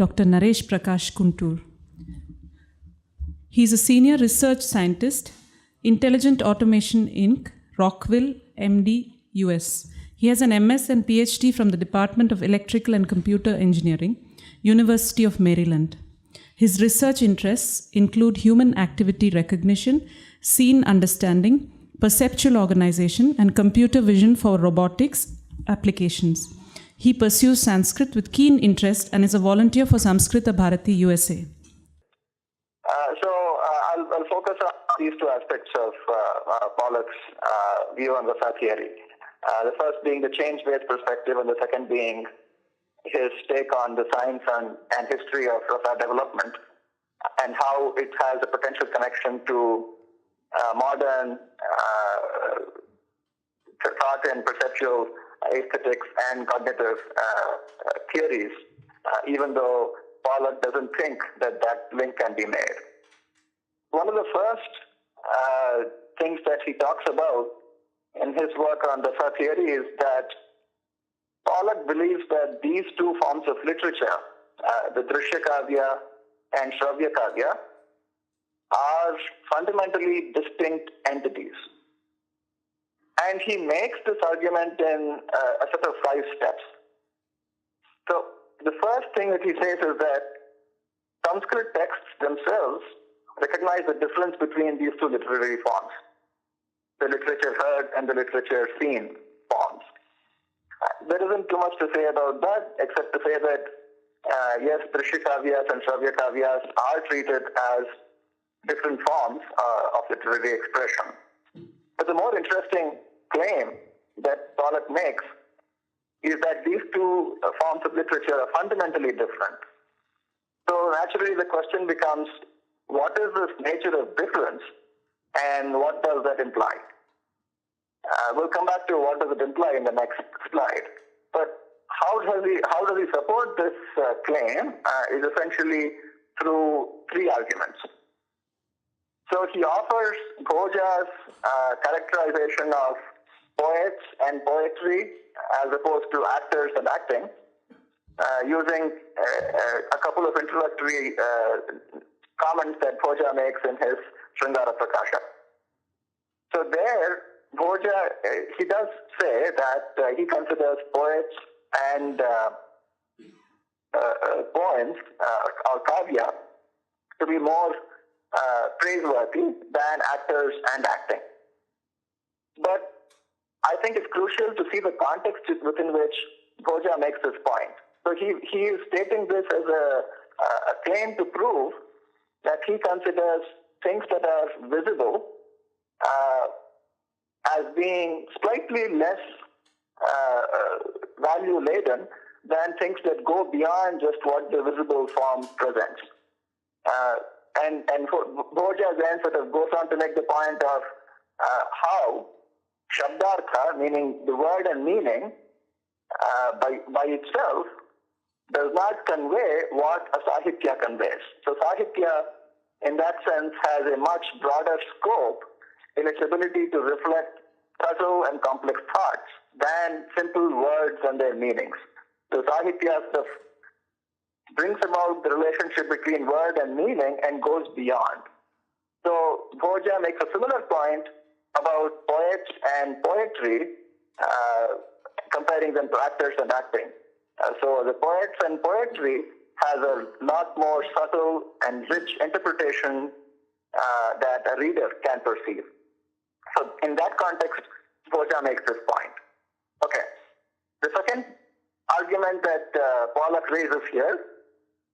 Dr. Naresh Cuntoor. He is a senior research scientist, Intelligent Automation Inc., Rockville, MD, US. He has an MS and PhD from the Department of Electrical and Computer Engineering, University of Maryland. His research interests include human activity recognition, scene understanding, perceptual organization, and computer vision for robotics applications. He pursues Sanskrit with keen interest and is a volunteer for Samskrita Bharati, USA. I'll focus on these two aspects of Pollock's view on Rasa theory. The first being the change-based perspective, and the second being his take on the science and history of Rasa development and how it has a potential connection to modern thought and perceptual aesthetics and cognitive theories, even though Pollock doesn't think that link can be made. One of the first things that he talks about in his work on Rasa theory is that Pollock believes that these two forms of literature, the Drishya Kavya and Shravya Kavya, are fundamentally distinct entities. And he makes this argument in a set of 5 steps. So the first thing that he says is that Sanskrit texts themselves recognize the difference between these two literary forms, the literature heard and the literature seen forms. There isn't too much to say about that, except to say that yes, Drishya Kavyas and Shravya Kavyas are treated as different forms of literary expression. But the more interesting claim that Pollock makes is that these two forms of literature are fundamentally different. So naturally the question becomes, what is this nature of difference and what does that imply? We'll come back to what does it imply in the next slide. But how does he support this claim is essentially through 3 arguments. So he offers Bhoja's characterization of poets and poetry as opposed to actors and acting, using a couple of introductory comments that Bhoja makes in his Sringara Prakasha. So there, Bhoja, he does say that he considers poets and poems or kavya to be more praiseworthy than actors and acting. But I think it's crucial to see the context within which Bhoja makes this point. So he is stating this as a claim to prove that he considers things that are visible as being slightly less value-laden than things that go beyond just what the visible form presents. And Bhoja then sort of goes on to make the point of how Shabdartha, meaning the word and meaning, by itself, does not convey what a Sahitya conveys. So Sahitya, in that sense, has a much broader scope in its ability to reflect subtle and complex thoughts than simple words and their meanings. So Sahitya stuff brings about the relationship between word and meaning and goes beyond. So Bhoja makes a similar point about poets and poetry, comparing them to actors and acting. So the poets and poetry has a lot more subtle and rich interpretation that a reader can perceive. So in that context, Bhoja makes this point. Okay. The second argument that Pollock raises here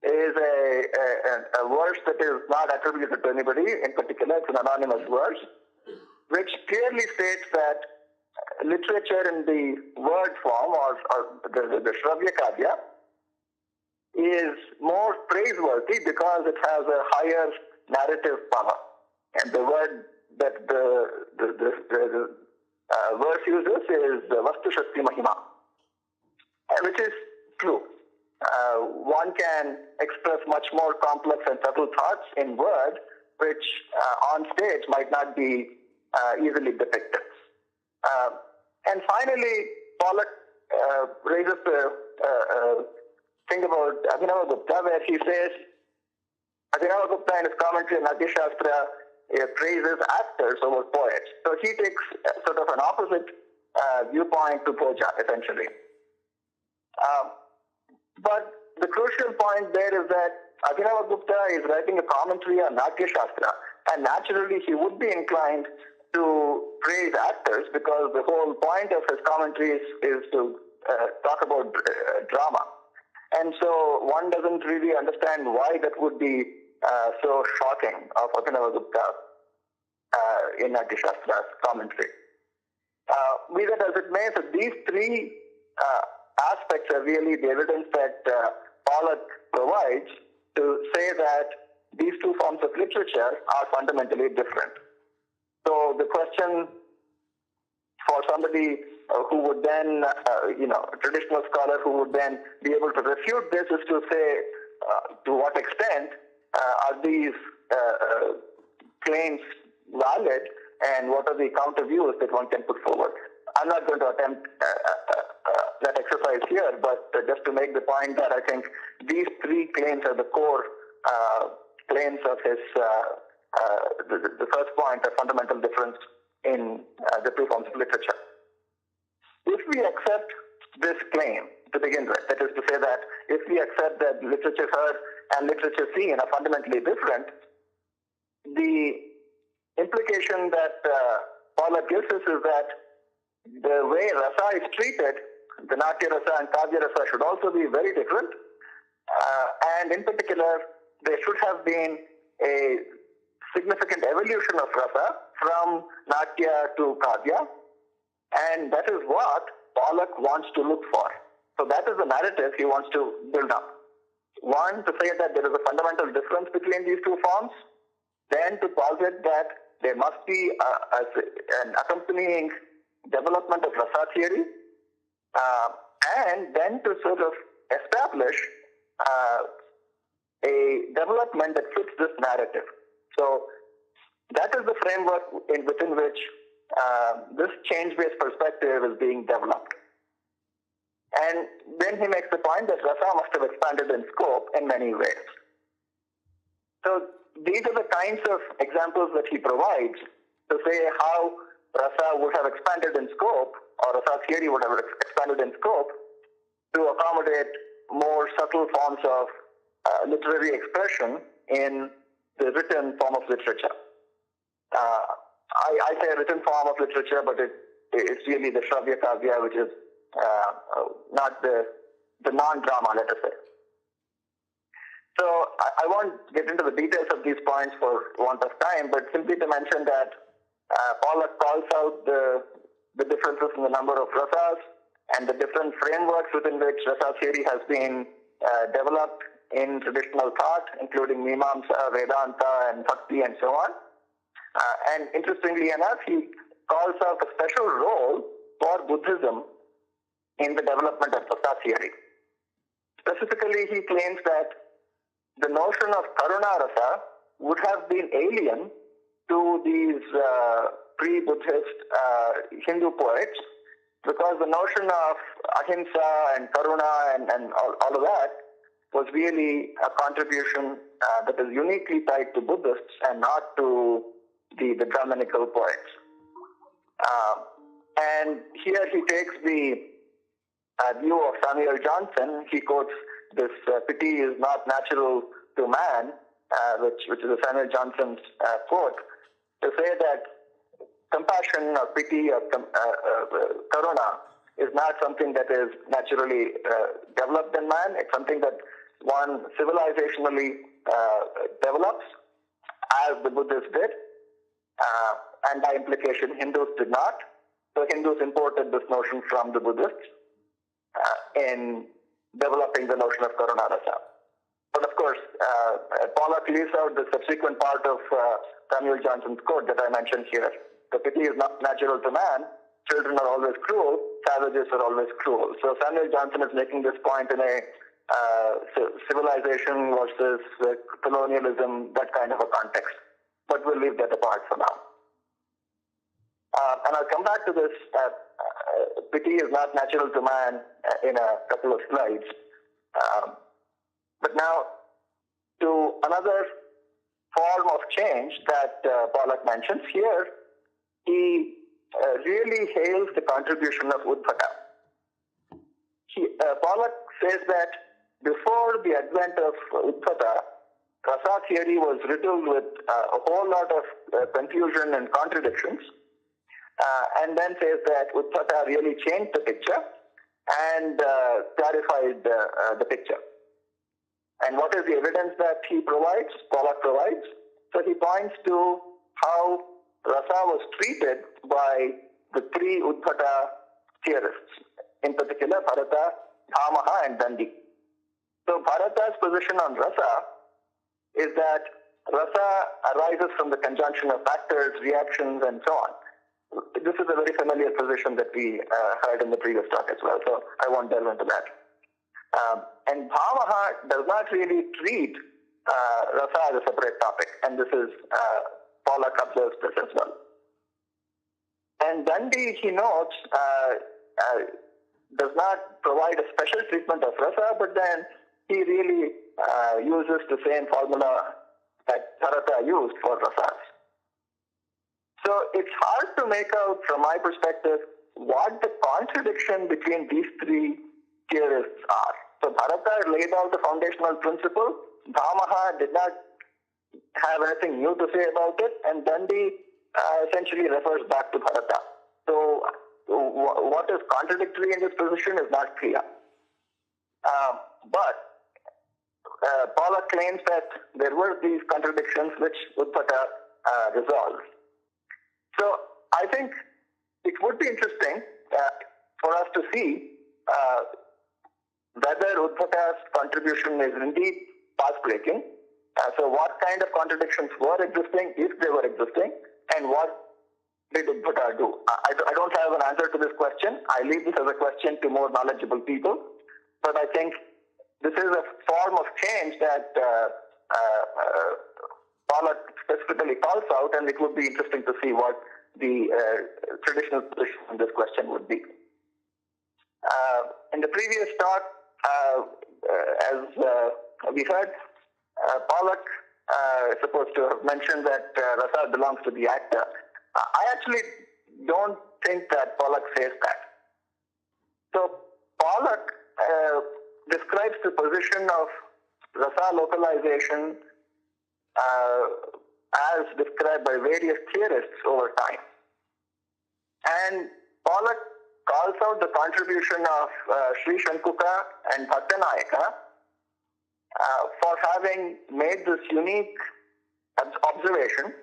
is a verse that is not attributed to anybody in particular. It's an anonymous verse, which clearly states that literature in the word form or the Shravya Kavya is more praiseworthy because it has a higher narrative power. And the word that the verse uses is Vastu Shakti Mahima, which is true. One can express much more complex and subtle thoughts in word, which on stage might not be easily depicted. And finally, Pollock raises think about Abhinavagupta, where he says, Abhinavagupta in his commentary on Natya Shastra praises actors over poets. So he takes sort of an opposite viewpoint to Poja, essentially. But the crucial point there is that Abhinavagupta is writing a commentary on Natya Shastra, and naturally he would be inclined to praise actors because the whole point of his commentary is to talk about drama. And so one doesn't really understand why that would be so shocking of Abhinavagupta in Natya Shastra's commentary. Be that as it may, so these three aspects are really the evidence that Pollock provides to say that these two forms of literature are fundamentally different. So the question for somebody who would then, a traditional scholar who would then be able to refute this is to say to what extent are these claims valid and what are the counter views that one can put forward. I'm not going to attempt that exercise here, but just to make the point that I think these three claims are the core claims of his, the first point, a fundamental difference in the two forms of literature. If we accept this claim to begin with, that is to say that if we accept that literature heard and literature seen are fundamentally different, the implication that Pollock gives us is that the way Rasa is treated, the Natya Rasa and Kavya Rasa, should also be very different. And in particular, there should have been a significant evolution of Rasa from Natya to Kavya. And that is what Pollock wants to look for. So that is the narrative he wants to build up. One, to say that there is a fundamental difference between these two forms. Then to posit that there must be an accompanying development of Rasa theory. And then to sort of establish a development that fits this narrative. So that is the framework within which this change-based perspective is being developed. And then he makes the point that Rasa must have expanded in scope in many ways. So these are the kinds of examples that he provides to say how Rasa would have expanded in scope, or Rasa theory would have expanded in scope to accommodate more subtle forms of literary expression in the written form of literature. I say written form of literature, but it's really the Shravya Kavya, which is not the non-drama, let us say. So I won't get into the details of these points for want of time, but simply to mention that Pollock calls out the differences in the number of rasas and the different frameworks within which rasa theory has been developed in traditional thought, including Mimamsa, Vedanta, and Bhakti, and so on. And interestingly enough, he calls out a special role for Buddhism in the development of rasa theory. Specifically, he claims that the notion of Karuna Rasa would have been alien to these pre-Buddhist Hindu poets, because the notion of ahimsa and karuna and all of that was really a contribution that is uniquely tied to Buddhists and not to the Brahminical poets. And here he takes the view of Samuel Johnson. He quotes this pity is not natural to man, which is a Samuel Johnson's quote, to say that compassion or pity or karuna is not something that is naturally developed in man. It's something that one civilizationally develops, as the Buddhists did, and by implication Hindus did not. So Hindus imported this notion from the Buddhists in developing the notion of Karuna Rasa. But of course, Pollock leaves out the subsequent part of Samuel Johnson's quote that I mentioned here. The pity is not natural to man. Children are always cruel. Savages are always cruel. So Samuel Johnson is making this point in a civilization versus colonialism, that kind of a context. But we'll leave that apart for now. And I'll come back to this. Pity is not natural to man in a couple of slides. But now, to another form of change that Pollock mentions here, he really hails the contribution of Udbhata. Pollock says that before the advent of Udbhata, Rasa theory was riddled with a whole lot of confusion and contradictions, and then says that Udbhata really changed the picture and clarified the picture. And what is the evidence that Pollock provides? So he points to how Rasa was treated by the three Udbhata theorists, in particular Bharata, Bhamaha, and Dandi. So Bharata's position on Rasa is that Rasa arises from the conjunction of factors, reactions, and so on. This is a very familiar position that we heard in the previous talk as well, so I won't delve into that. And Bhamaha does not really treat Rasa as a separate topic, and this is Pollock observes this as well. And Dandi, he notes, does not provide a special treatment of Rasa, but then he really uses the same formula that Bharata used for Rasas. So it's hard to make out, from my perspective, what the contradiction between these three theorists are. So Bharata laid out the foundational principle, Bhamaha did not have anything new to say about it, and Dandi essentially refers back to Bharata. So what is contradictory in this position is not clear. But Pollock claims that there were these contradictions which Udbhata resolved. So I think it would be interesting for us to see whether Udbhata's contribution is indeed path-breaking. So what kind of contradictions were existing, if they were existing, and what did Udbhata do? I don't have an answer to this question. I leave this as a question to more knowledgeable people. But I think this is a form of change that Pollock specifically calls out, and it would be interesting to see what the traditional position on this question would be. In the previous talk, as we heard, Pollock is supposed to have mentioned that Rasa belongs to the actor. I actually don't think that Pollock says that. So Pollock describes the position of Rasa localization as described by various theorists over time. And Pollock calls out the contribution of Sri Shankuka and Bhattanayaka for having made this unique observation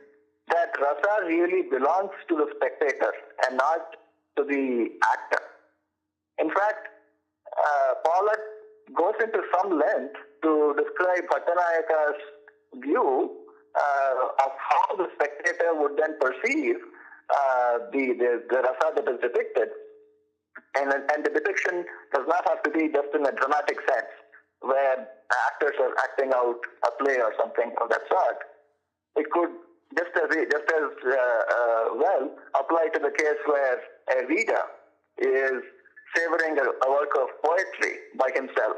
that Rasa really belongs to the spectator and not to the actor. In fact, Pollock goes into some length to describe Bhattanayaka's view of how the spectator would then perceive the Rasa that is depicted. And the depiction does not have to be just in a dramatic sense, where actors are acting out a play or something of that sort. It could just as well apply to the case where a reader is savoring a work of poetry by himself.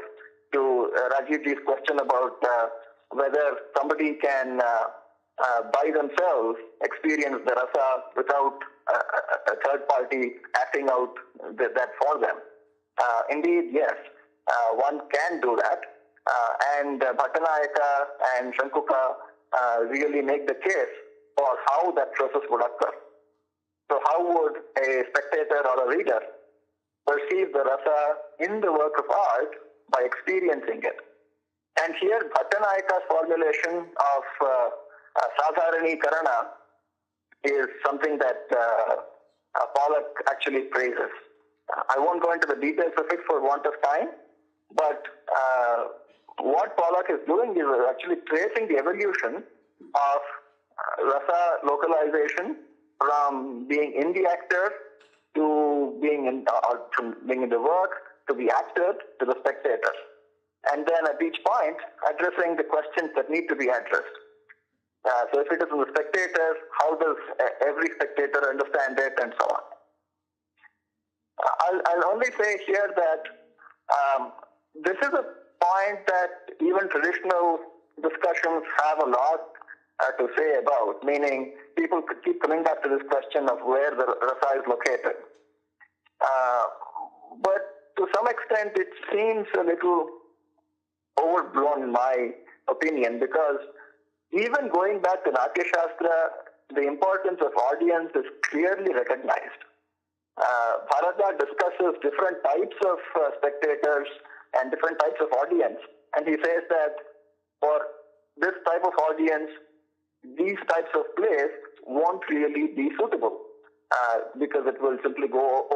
To Rajivji's question about whether somebody can by themselves experience the rasa without a third party acting out that for them. Indeed, yes, one can do that. And Bhattanayaka and Shankuka really make the case for how that process would occur. So how would a spectator or a reader perceive the rasa in the work of art by experiencing it? And here Bhattanayaka's formulation of Sadharani Karana is something that Pollock actually praises. I won't go into the details of it for want of time, but what Pollock is doing is actually tracing the evolution of rasa localization from being in the actor to being in the work, to the actor, to the spectator. And then at each point, addressing the questions that need to be addressed. So if it is in the spectator, how does every spectator understand it, and so on. I'll only say here that this is a point that even traditional discussions have a lot to say about, meaning people could keep coming back to this question of where the Rasa is located. But to some extent, it seems a little overblown in my opinion, because even going back to Natya Shastra, the importance of audience is clearly recognized. Bharata discusses different types of spectators and different types of audience, and he says that for this type of audience, these types of plays won't really be suitable because it will simply go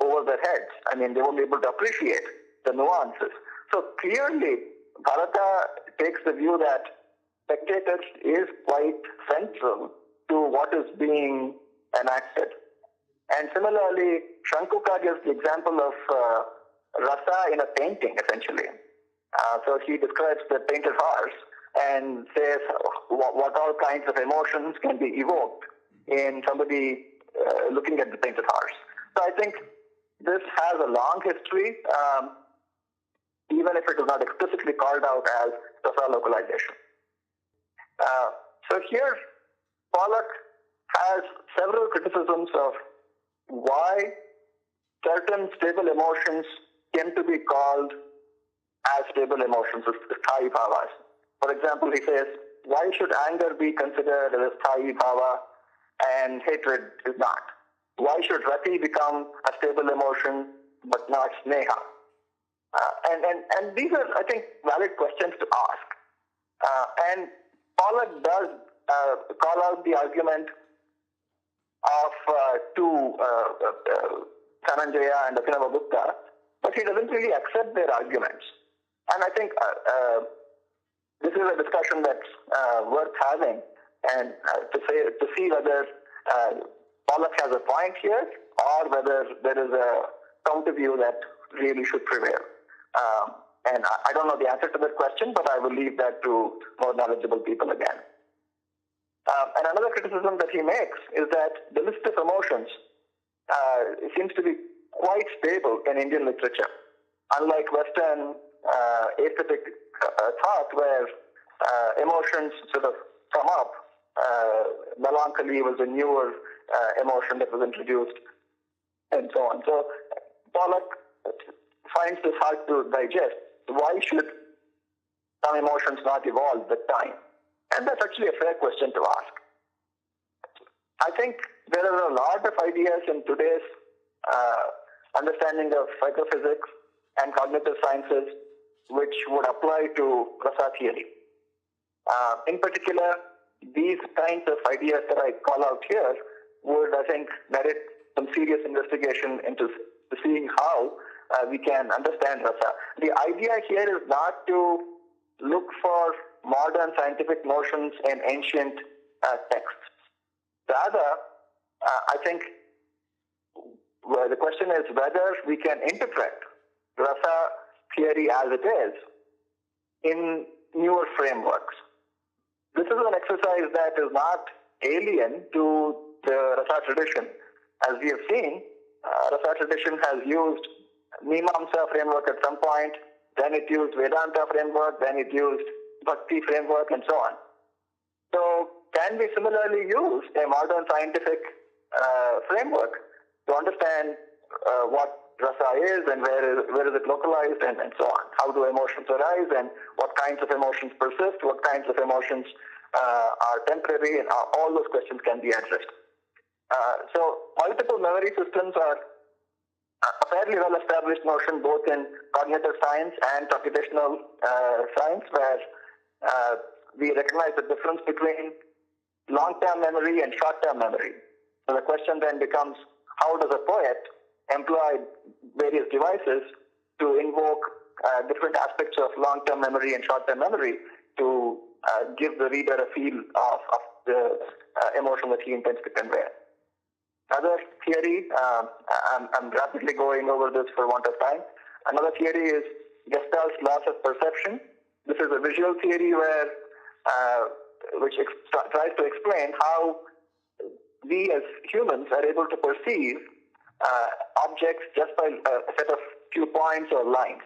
over their heads. I mean, they won't be able to appreciate the nuances. So clearly, Bharata takes the view that Spectators is quite central to what is being enacted. And similarly, Shankuka gives the example of Rasa in a painting, essentially. So he describes the painted horse and says what all kinds of emotions can be evoked in somebody looking at the painted horse. So I think this has a long history, even if it is not explicitly called out as Rasa localization. So here, Pollock has several criticisms of why certain stable emotions came to be called as stable emotions, sthayi bhavas. For example, he says, why should anger be considered as a sthayi bhava and hatred is not? Why should rati become a stable emotion but not sneha? And these are, I think, valid questions to ask. And Pollock does call out the argument of two, Dhananjaya and Abhinavagupta, but he doesn't really accept their arguments. And I think this is a discussion that's worth having, and to see whether Pollock has a point here or whether there is a counter view that really should prevail. And I don't know the answer to that question, but I will leave that to more knowledgeable people again. And another criticism that he makes is that the list of emotions seems to be quite stable in Indian literature, unlike Western aesthetic thought, where emotions sort of come up. Melancholy was a newer emotion that was introduced, and so on. So Pollock finds this hard to digest. Why should some emotions not evolve with time? And that's actually a fair question to ask. I think there are a lot of ideas in today's understanding of psychophysics and cognitive sciences which would apply to Rasa theory. In particular, these kinds of ideas that I call out here would, I think, merit some serious investigation into seeing how we can understand Rasa. The idea here is not to look for modern scientific notions in ancient texts. Rather, I think the question is whether we can interpret Rasa theory as it is in newer frameworks. This is an exercise that is not alien to the Rasa tradition. As we have seen, Rasa tradition has used Mimamsa framework at some point, then it used Vedanta framework, then it used Bhakti framework, and so on. So can we similarly use a modern scientific framework to understand what Rasa is and where is it localized and so on? How do emotions arise and what kinds of emotions persist? What kinds of emotions are temporary? And all those questions can be addressed. So multiple memory systems are a fairly well-established notion both in cognitive science and computational science, where we recognize the difference between long-term memory and short-term memory. So the question then becomes, how does a poet employ various devices to invoke different aspects of long-term memory and short-term memory to give the reader a feel of the emotion that he intends to convey? Another theory, I'm rapidly going over this for want of time. Another theory is Gestalt's laws of perception. This is a visual theory which tries to explain how we as humans are able to perceive objects just by a set of few points or lines.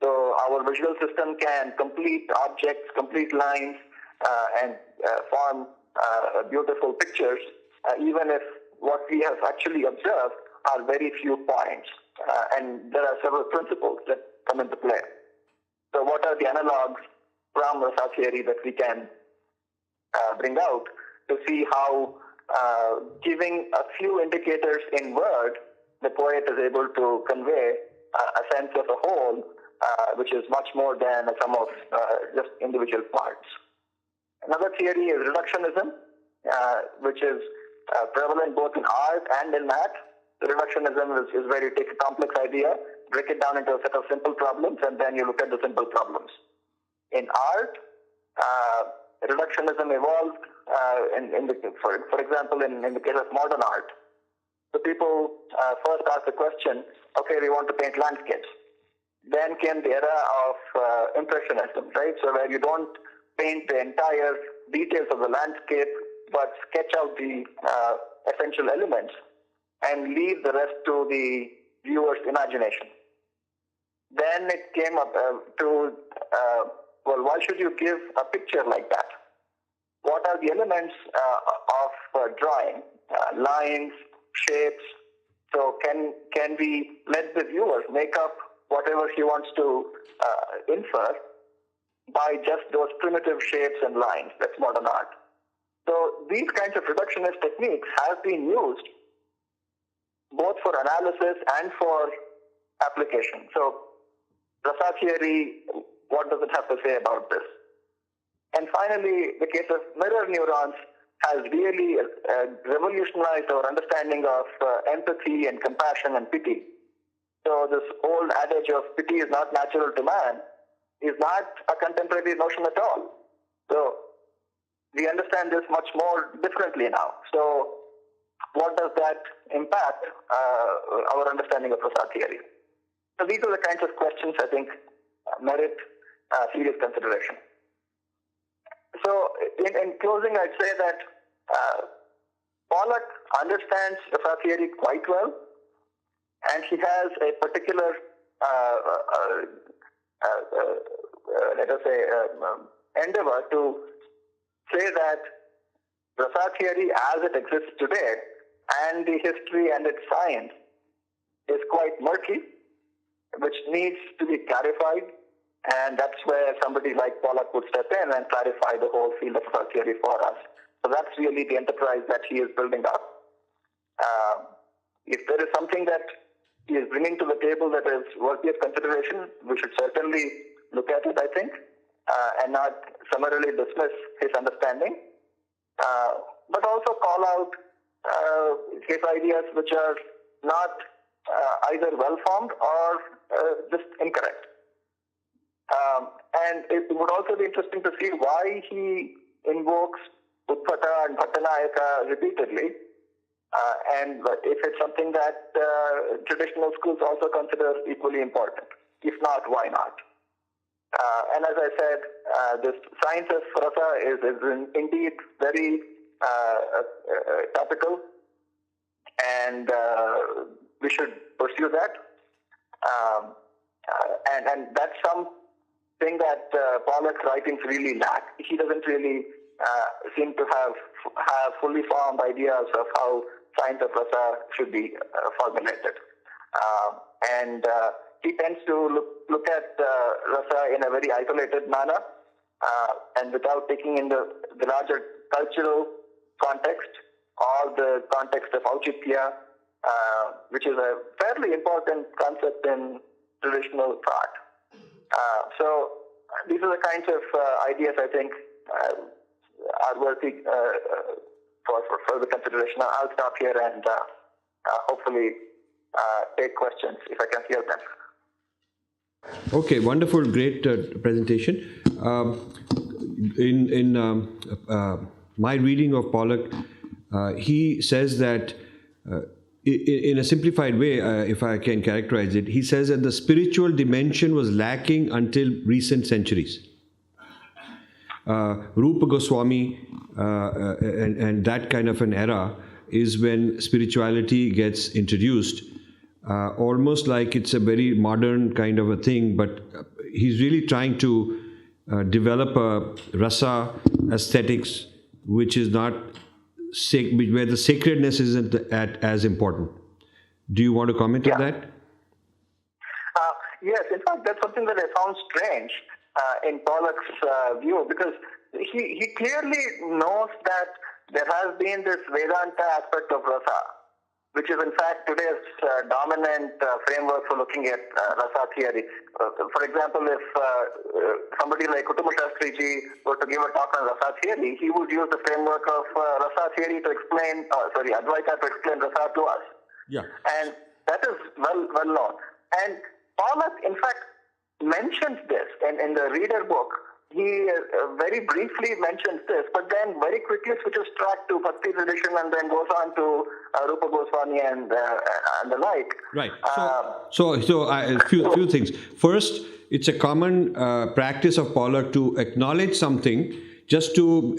So our visual system can complete objects, complete lines, and form beautiful pictures, even if what we have actually observed are very few points. And there are several principles that come into play. So what are the analogs from Rasa theory that we can bring out to see how giving a few indicators in word, the poet is able to convey a sense of a whole, which is much more than a sum of just individual parts. Another theory is reductionism, which is prevalent both in art and in math. The reductionism is where you take a complex idea, break it down into a set of simple problems, and then you look at the simple problems. In art, reductionism evolved, for example, in the case of modern art. The people first asked the question, okay, we want to paint landscapes. Then came the era of impressionism, right? So where you don't paint the entire details of the landscape, but sketch out the essential elements and leave the rest to the viewer's imagination. Then it came up to, well, why should you give a picture like that? What are the elements of drawing? Lines, shapes. So can we let the viewer make up whatever he wants to infer by just those primitive shapes and lines? That's modern art. So these kinds of reductionist techniques have been used both for analysis and for application. So Rasa theory, what does it have to say about this? And finally, the case of mirror neurons has really revolutionized our understanding of empathy and compassion and pity. So this old adage of pity is not natural to man is not a contemporary notion at all. So we understand this much more differently now. So what does that impact our understanding of Rasa theory? So these are the kinds of questions I think merit serious consideration. So in closing, I'd say that Pollock understands Rasa theory quite well, and he has a particular, let us say, endeavor to say that Rasa theory as it exists today and the history and its science is quite murky, which needs to be clarified, and that's where somebody like Pollock would step in and clarify the whole field of Rasa theory for us. So that's really the enterprise that he is building up. If there is something that he is bringing to the table that is worthy of consideration, we should certainly look at it, I think, and not summarily dismiss his understanding, but also call out his ideas which are not either well-formed or just incorrect. And it would also be interesting to see why he invokes Utpata and Bhattanayaka repeatedly, and if it's something that traditional schools also consider equally important. If not, why not? And as I said, this science of Rasa is indeed very topical, and we should pursue that. And that's something that Pollock's writings really lack. He doesn't really seem to have fully formed ideas of how science of Rasa should be formulated. And he tends to look at Rasa in a very isolated manner and without taking in the larger cultural context or the context of Auchitya, which is a fairly important concept in traditional thought. So these are the kinds of ideas I think are worthy for further consideration. I'll stop here and hopefully take questions if I can hear them. Okay, wonderful, great presentation. In my reading of Pollock, he says that in a simplified way, if I can characterize it, he says that the spiritual dimension was lacking until recent centuries. Rupa Goswami and that kind of an era is when spirituality gets introduced, almost like it's a very modern kind of a thing, but he's really trying to develop a rasa aesthetics, which is not where the sacredness isn't as important. Do you want to comment on that? Yes, in fact, that's something that I found strange in Pollock's view, because he clearly knows that there has been this Vedanta aspect of rasa, which is in fact today's dominant framework for looking at rasa theory. For example, if somebody like Kutuba Shastri ji were to give a talk on rasa theory, he would use the framework of rasa theory to explain, Advaita to explain rasa to us. Yeah. And that is well known. And Pollock, in fact, mentions this in the Reader book. He very briefly mentions this, but then very quickly switches track to Bhakti tradition and then goes on to Rupa Goswami and the like. Right. So a few things. First, it's a common practice of Pollock to acknowledge something just to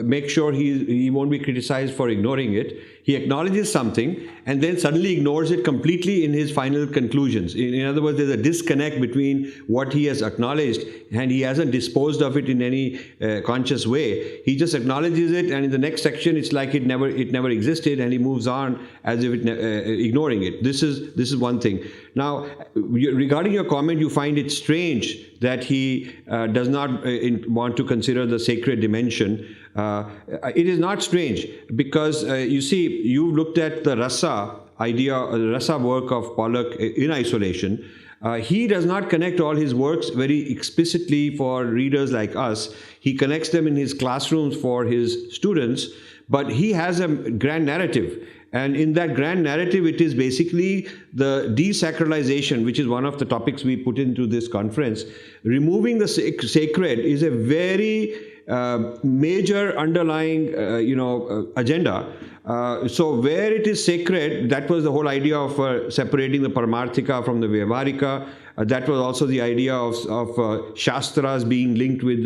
make sure he won't be criticized for ignoring it. He acknowledges something and then suddenly ignores it completely in his final conclusions. In other words, there's a disconnect between what he has acknowledged and he hasn't disposed of it in any conscious way. He just acknowledges it, and in the next section, it's like it never existed, and he moves on as if ignoring it. This is one thing. Now, regarding your comment, you find it strange that he does not want to consider the sacred dimension. It is not strange because you see, you looked at the rasa idea, the rasa work of Pollock in isolation. He does not connect all his works very explicitly for readers like us. He connects them in his classrooms for his students, but he has a grand narrative. And in that grand narrative, it is basically the desacralization, which is one of the topics we put into this conference. Removing the sacred is a very major underlying, agenda. So where it is sacred, that was the whole idea of separating the Paramarthika from the Vyavaharika. That was also the idea of Shastras being linked with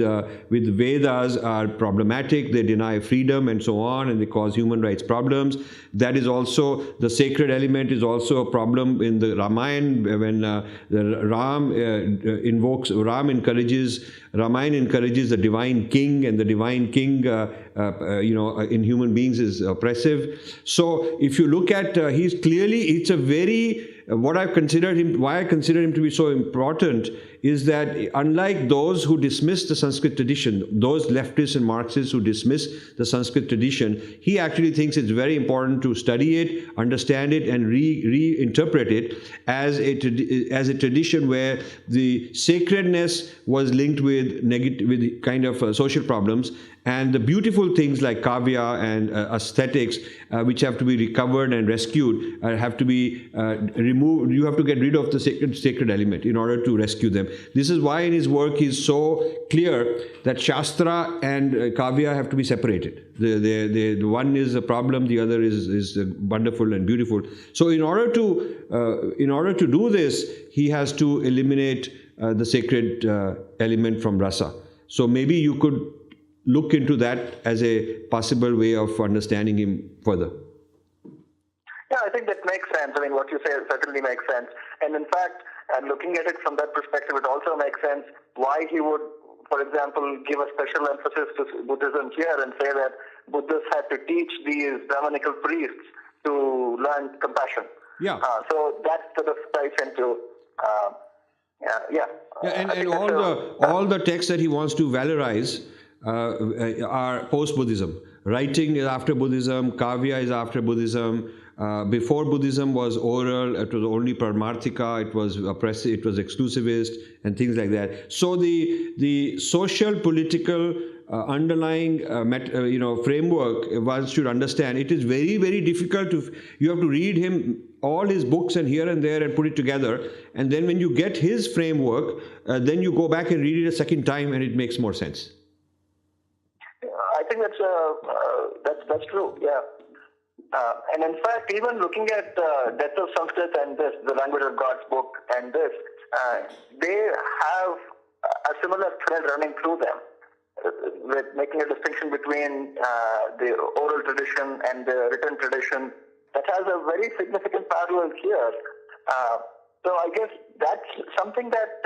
Vedas are problematic. They deny freedom and so on, and they cause human rights problems. That is also, the sacred element is also a problem in the Ramayana when Ramayana encourages the divine king, and the divine king, in human beings is oppressive. So if you look at, it's a very, why I consider him to be so important is that unlike those who dismiss the Sanskrit tradition, those leftists and Marxists who dismiss the Sanskrit tradition, he actually thinks it's very important to study it, understand it, and reinterpret it as a tradition where the sacredness was linked with kind of social problems, and the beautiful things like kavya and aesthetics, which have to be recovered and rescued, have to be removed. You have to get rid of the sacred element in order to rescue them. This is why in his work he's so clear that Shastra and Kavya have to be separated. The one is a problem, the other is wonderful and beautiful. So in order to do this, he has to eliminate the sacred element from rasa. So maybe you could look into that as a possible way of understanding him further. Yeah, I think that makes sense. I mean, what you say certainly makes sense. And in fact, looking at it from that perspective, it also makes sense why he would, for example, give a special emphasis to Buddhism here and say that Buddhists had to teach these Brahmanical priests to learn compassion. Yeah. So that sort of ties into, and all the texts that he wants to valorize are post-Buddhism. Writing is after Buddhism, Kavya is after Buddhism. Before Buddhism was oral, it was only Paramarthika, it was oppressive, it was exclusivist, and things like that. So the social, political underlying framework one should understand. It is very, very difficult you have to read him all his books and here and there and put it together, and then when you get his framework, then you go back and read it a second time and it makes more sense. I think that's true. Yeah. And in fact, even looking at Death of Sanskrit and this, the Language of God's book and this, they have a similar thread running through them, with making a distinction between the oral tradition and the written tradition that has a very significant parallel here. So I guess that's something that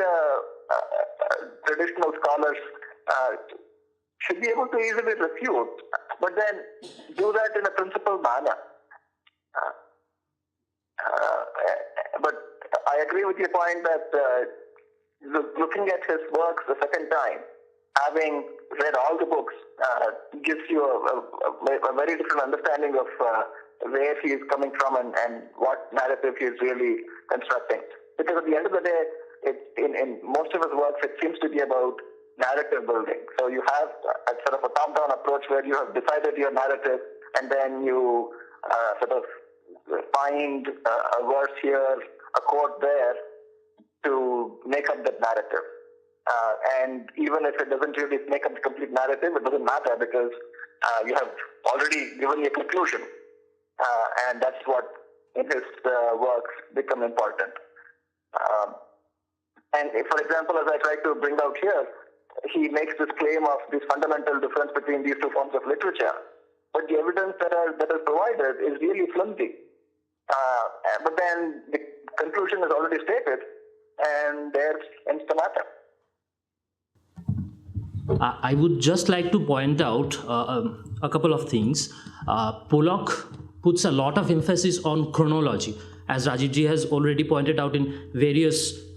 traditional scholars should be able to easily refute, but then do that in a principled manner. But I agree with your point that looking at his works the second time, having read all the books, gives you a very different understanding of where he is coming from and what narrative he is really constructing. Because at the end of the day, in most of his works, it seems to be about narrative building. So you have a sort of a top-down approach where you have decided your narrative, and then you sort of find a verse here, a quote there, to make up that narrative. And even if it doesn't really make up the complete narrative, it doesn't matter because you have already given your conclusion. And that's what in his works become important. And if, for example, as I try to bring out here, he makes this claim of this fundamental difference between these two forms of literature. But the evidence that is provided is really flimsy. But then the conclusion is already stated, and there's ends the matter. I would just like to point out a couple of things. Pollock puts a lot of emphasis on chronology, as Rajiv ji has already pointed out in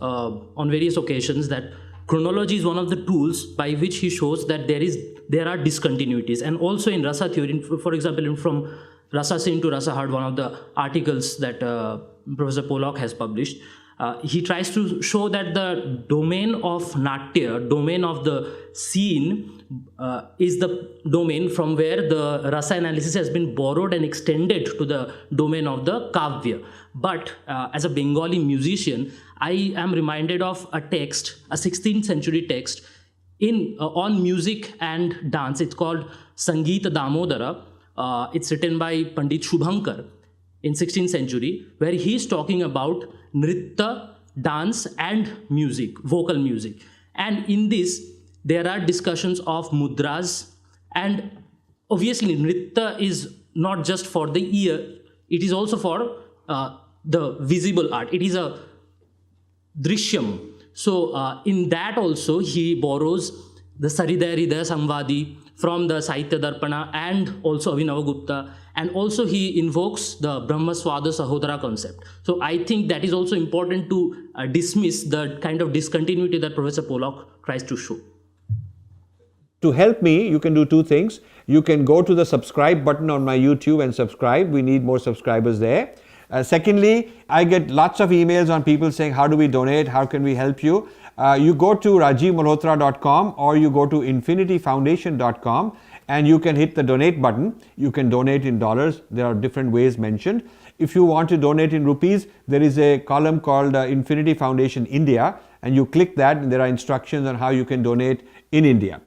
on various occasions, that chronology is one of the tools by which he shows that there are discontinuities. And also in Rasa theory, for example, from Rasa Sin to Rasa Hard, one of the articles that Professor Pollock has published, he tries to show that the domain of Natya, domain of the scene, is the domain from where the Rasa analysis has been borrowed and extended to the domain of the Kavya. But as a Bengali musician, I am reminded of a text, a 16th century text on music and dance. It's called Sangeeta Damodara. It's written by Pandit Shubhankar in 16th century, where he is talking about nritta, dance and music, vocal music. And in this, there are discussions of mudras, and obviously nritta is not just for the ear, it is also for the visible art. It is a drishyam. So in that also he borrows the Saridaya Hridaya Samvadi from the Sahitya Darpana and also Abhinavagupta, and also he invokes the Brahma Swada Sahodara concept. So I think that is also important to dismiss the kind of discontinuity that Professor Pollock tries to show. To help me, you can do two things. You can go to the subscribe button on my YouTube and subscribe. We need more subscribers there. Secondly, I get lots of emails on people saying, how do we donate? How can we help you? You go to rajivmalhotra.com or you go to infinityfoundation.com and you can hit the donate button. You can donate in dollars. There are different ways mentioned. If you want to donate in rupees, there is a column called Infinity Foundation India, and you click that and there are instructions on how you can donate in India.